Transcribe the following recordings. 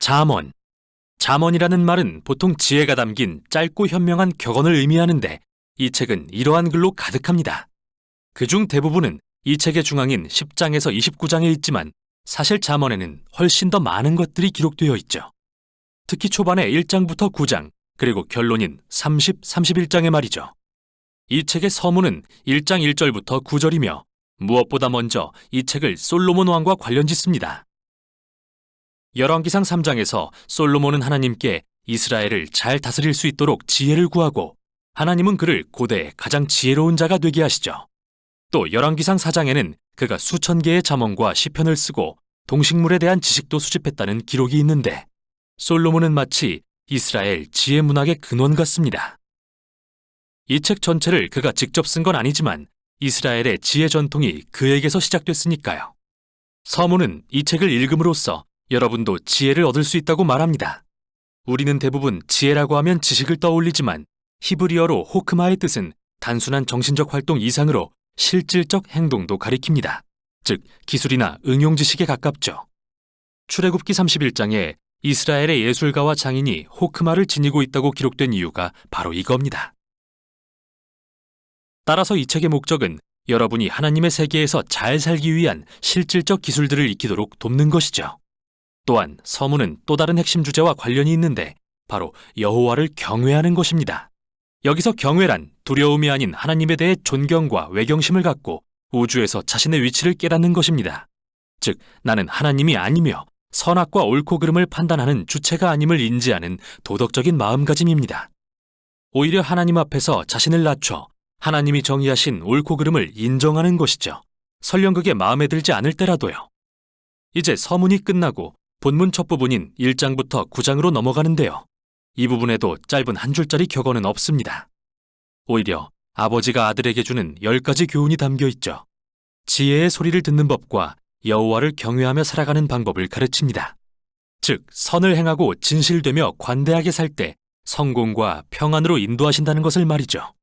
잠언. 잠언이라는 말은 보통 지혜가 담긴 짧고 현명한 격언을 의미하는데 이 책은 이러한 글로 가득합니다. 그중 대부분은 이 책의 중앙인 10장에서 29장에 있지만 사실 잠언에는 훨씬 더 많은 것들이 기록되어 있죠. 특히 초반에 1장부터 9장, 그리고 결론인 30, 31장의 말이죠. 이 책의 서문은 1장 1절부터 9절이며 무엇보다 먼저 이 책을 솔로몬 왕과 관련 짓습니다. 열왕기상 3장에서 솔로몬은 하나님께 이스라엘을 잘 다스릴 수 있도록 지혜를 구하고 하나님은 그를 고대의 가장 지혜로운 자가 되게 하시죠. 또 열왕기상 4장에는 그가 수천 개의 잠언과 시편을 쓰고 동식물에 대한 지식도 수집했다는 기록이 있는데 솔로몬은 마치 이스라엘 지혜 문학의 근원 같습니다. 이 책 전체를 그가 직접 쓴 건 아니지만 이스라엘의 지혜 전통이 그에게서 시작됐으니까요. 서문은 이 책을 읽음으로써 여러분도 지혜를 얻을 수 있다고 말합니다. 우리는 대부분 지혜라고 하면 지식을 떠올리지만 히브리어로 호크마의 뜻은 단순한 정신적 활동 이상으로 실질적 행동도 가리킵니다. 즉, 기술이나 응용 지식에 가깝죠. 출애굽기 31장에 이스라엘의 예술가와 장인이 호크마를 지니고 있다고 기록된 이유가 바로 이겁니다. 따라서 이 책의 목적은 여러분이 하나님의 세계에서 잘 살기 위한 실질적 기술들을 익히도록 돕는 것이죠. 또한 서문은 또 다른 핵심 주제와 관련이 있는데 바로 여호와를 경외하는 것입니다. 여기서 경외란 두려움이 아닌 하나님에 대해 존경과 외경심을 갖고 우주에서 자신의 위치를 깨닫는 것입니다. 즉, 나는 하나님이 아니며 선악과 옳고 그름을 판단하는 주체가 아님을 인지하는 도덕적인 마음가짐입니다. 오히려 하나님 앞에서 자신을 낮춰 하나님이 정의하신 옳고 그름을 인정하는 것이죠. 설령 그게 마음에 들지 않을 때라도요. 이제 서문이 끝나고 본문 첫 부분인 1장부터 9장으로 넘어가는데요. 이 부분에도 짧은 한 줄짜리 격언은 없습니다. 오히려 아버지가 아들에게 주는 10가지 교훈이 담겨 있죠. 지혜의 소리를 듣는 법과 여호와를 경외하며 살아가는 방법을 가르칩니다. 즉, 선을 행하고 진실되며 관대하게 살 때 성공과 평안으로 인도하신다는 것을 말이죠.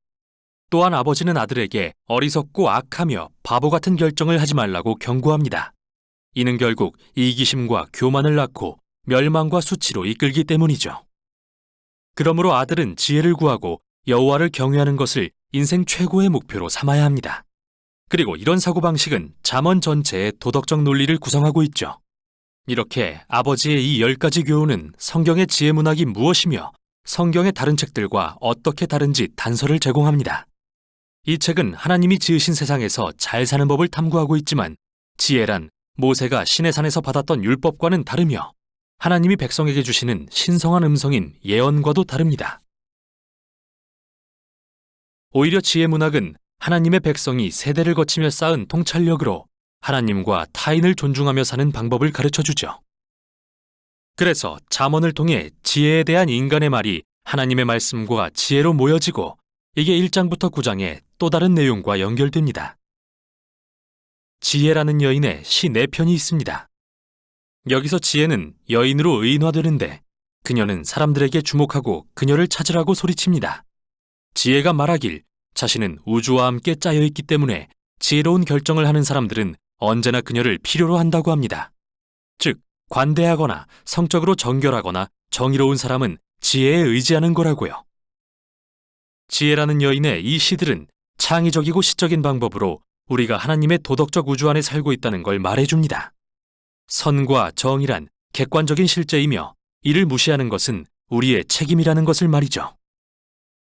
또한 아버지는 아들에게 어리석고 악하며 바보 같은 결정을 하지 말라고 경고합니다. 이는 결국 이기심과 교만을 낳고 멸망과 수치로 이끌기 때문이죠. 그러므로 아들은 지혜를 구하고 여호와를 경외하는 것을 인생 최고의 목표로 삼아야 합니다. 그리고 이런 사고방식은 잠언 전체의 도덕적 논리를 구성하고 있죠. 이렇게 아버지의 이 10가지 교훈은 성경의 지혜 문학이 무엇이며 성경의 다른 책들과 어떻게 다른지 단서를 제공합니다. 이 책은 하나님이 지으신 세상에서 잘 사는 법을 탐구하고 있지만 지혜란 모세가 시내산에서 받았던 율법과는 다르며 하나님이 백성에게 주시는 신성한 음성인 예언과도 다릅니다. 오히려 지혜 문학은 하나님의 백성이 세대를 거치며 쌓은 통찰력으로 하나님과 타인을 존중하며 사는 방법을 가르쳐주죠. 그래서 잠언을 통해 지혜에 대한 인간의 말이 하나님의 말씀과 지혜로 모여지고 이게 1장부터 9장의 또 다른 내용과 연결됩니다. 지혜라는 여인의 시 4편이 있습니다. 여기서 지혜는 여인으로 의인화되는데 그녀는 사람들에게 주목하고 그녀를 찾으라고 소리칩니다. 지혜가 말하길 자신은 우주와 함께 짜여있기 때문에 지혜로운 결정을 하는 사람들은 언제나 그녀를 필요로 한다고 합니다. 즉, 관대하거나 성적으로 정결하거나 정의로운 사람은 지혜에 의지하는 거라고요. 지혜라는 여인의 이 시들은 창의적이고 시적인 방법으로 우리가 하나님의 도덕적 우주 안에 살고 있다는 걸 말해줍니다. 선과 정의란 객관적인 실제이며 이를 무시하는 것은 우리의 책임이라는 것을 말이죠.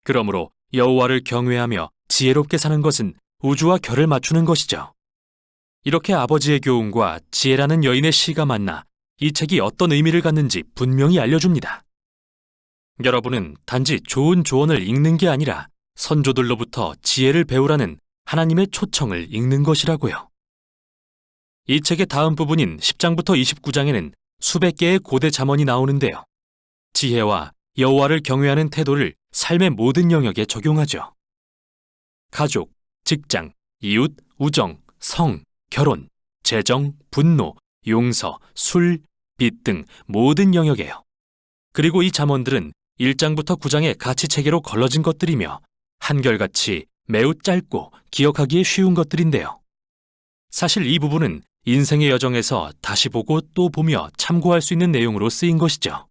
그러므로 여호와를 경외하며 지혜롭게 사는 것은 우주와 결을 맞추는 것이죠. 이렇게 아버지의 교훈과 지혜라는 여인의 시가 만나 이 책이 어떤 의미를 갖는지 분명히 알려줍니다. 여러분은 단지 좋은 조언을 읽는 게 아니라 선조들로부터 지혜를 배우라는 하나님의 초청을 읽는 것이라고요. 이 책의 다음 부분인 10장부터 29장에는 수백 개의 고대 잠언이 나오는데요. 지혜와 여호와를 경외하는 태도를 삶의 모든 영역에 적용하죠. 가족, 직장, 이웃, 우정, 성, 결혼, 재정, 분노, 용서, 술, 빚 등 모든 영역에요. 그리고 이 잠언들은 1장부터 9장의 가치체계로 걸러진 것들이며 한결같이 매우 짧고 기억하기에 쉬운 것들인데요. 사실 이 부분은 인생의 여정에서 다시 보고 또 보며 참고할 수 있는 내용으로 쓰인 것이죠.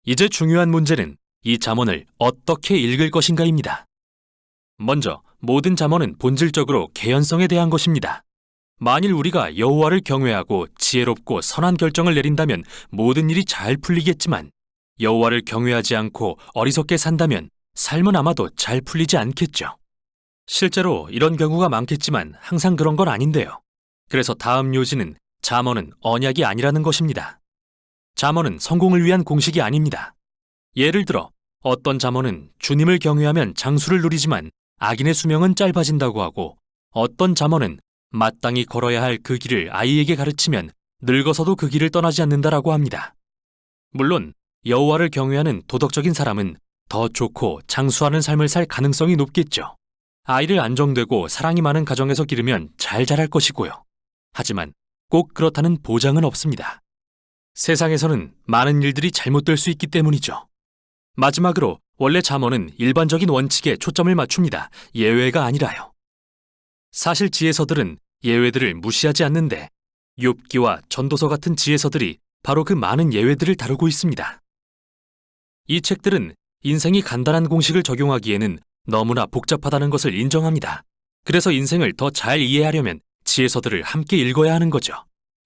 이제 중요한 문제는 이 잠언을 어떻게 읽을 것인가입니다. 먼저 모든 잠언은 본질적으로 개연성에 대한 것입니다. 만일 우리가 여호와를 경외하고 지혜롭고 선한 결정을 내린다면 모든 일이 잘 풀리겠지만 여호와를 경외하지 않고 어리석게 산다면 삶은 아마도 잘 풀리지 않겠죠. 실제로 이런 경우가 많겠지만 항상 그런 건 아닌데요. 그래서 다음 요지는 잠언은 언약이 아니라는 것입니다. 잠언은 성공을 위한 공식이 아닙니다. 예를 들어 어떤 잠언은 주님을 경외하면 장수를 누리지만 악인의 수명은 짧아진다고 하고 어떤 잠언은 마땅히 걸어야 할 그 길을 아이에게 가르치면 늙어서도 그 길을 떠나지 않는다라고 합니다. 물론 여호와를 경외하는 도덕적인 사람은 더 좋고 장수하는 삶을 살 가능성이 높겠죠. 아이를 안정되고 사랑이 많은 가정에서 기르면 잘 자랄 것이고요. 하지만 꼭 그렇다는 보장은 없습니다. 세상에서는 많은 일들이 잘못될 수 있기 때문이죠. 마지막으로 원래 잠언은 일반적인 원칙에 초점을 맞춥니다. 예외가 아니라요. 사실 지혜서들은 예외들을 무시하지 않는데 욥기와 전도서 같은 지혜서들이 바로 그 많은 예외들을 다루고 있습니다. 이 책들은 인생이 간단한 공식을 적용하기에는 너무나 복잡하다는 것을 인정합니다. 그래서 인생을 더 잘 이해하려면 지혜서들을 함께 읽어야 하는 거죠.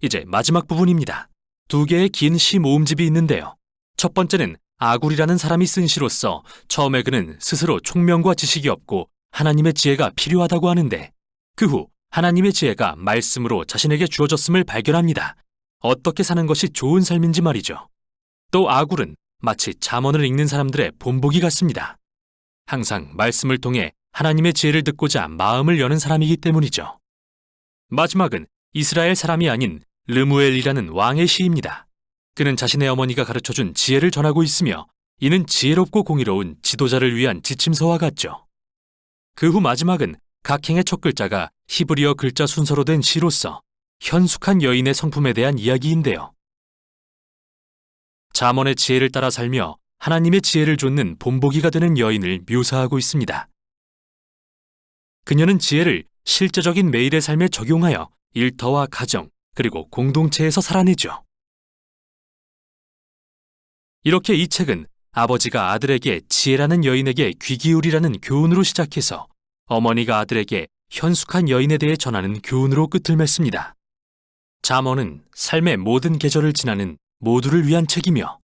이제 마지막 부분입니다. 2개의 긴 시 모음집이 있는데요. 첫 번째는 아굴이라는 사람이 쓴 시로서 처음에 그는 스스로 총명과 지식이 없고 하나님의 지혜가 필요하다고 하는데 그 후 하나님의 지혜가 말씀으로 자신에게 주어졌음을 발견합니다. 어떻게 사는 것이 좋은 삶인지 말이죠. 또 아굴은 마치 잠언을 읽는 사람들의 본보기 같습니다. 항상 말씀을 통해 하나님의 지혜를 듣고자 마음을 여는 사람이기 때문이죠. 마지막은 이스라엘 사람이 아닌 르무엘이라는 왕의 시입니다. 그는 자신의 어머니가 가르쳐준 지혜를 전하고 있으며 이는 지혜롭고 공의로운 지도자를 위한 지침서와 같죠. 그 후 마지막은 각 행의 첫 글자가 히브리어 글자 순서로 된 시로서 현숙한 여인의 성품에 대한 이야기인데요. 잠언의 지혜를 따라 살며 하나님의 지혜를 좇는 본보기가 되는 여인을 묘사하고 있습니다. 그녀는 지혜를 실제적인 매일의 삶에 적용하여 일터와 가정 그리고 공동체에서 살아내죠. 이렇게 이 책은 아버지가 아들에게 지혜라는 여인에게 귀 기울이라는 교훈으로 시작해서 어머니가 아들에게 현숙한 여인에 대해 전하는 교훈으로 끝을 맺습니다. 잠언은 삶의 모든 계절을 지나는 모두를 위한 책이며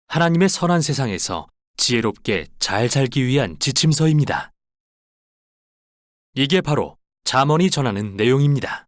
하나님의 선한 세상에서 지혜롭게 잘 살기 위한 지침서입니다. 이게 바로 잠언이 전하는 내용입니다.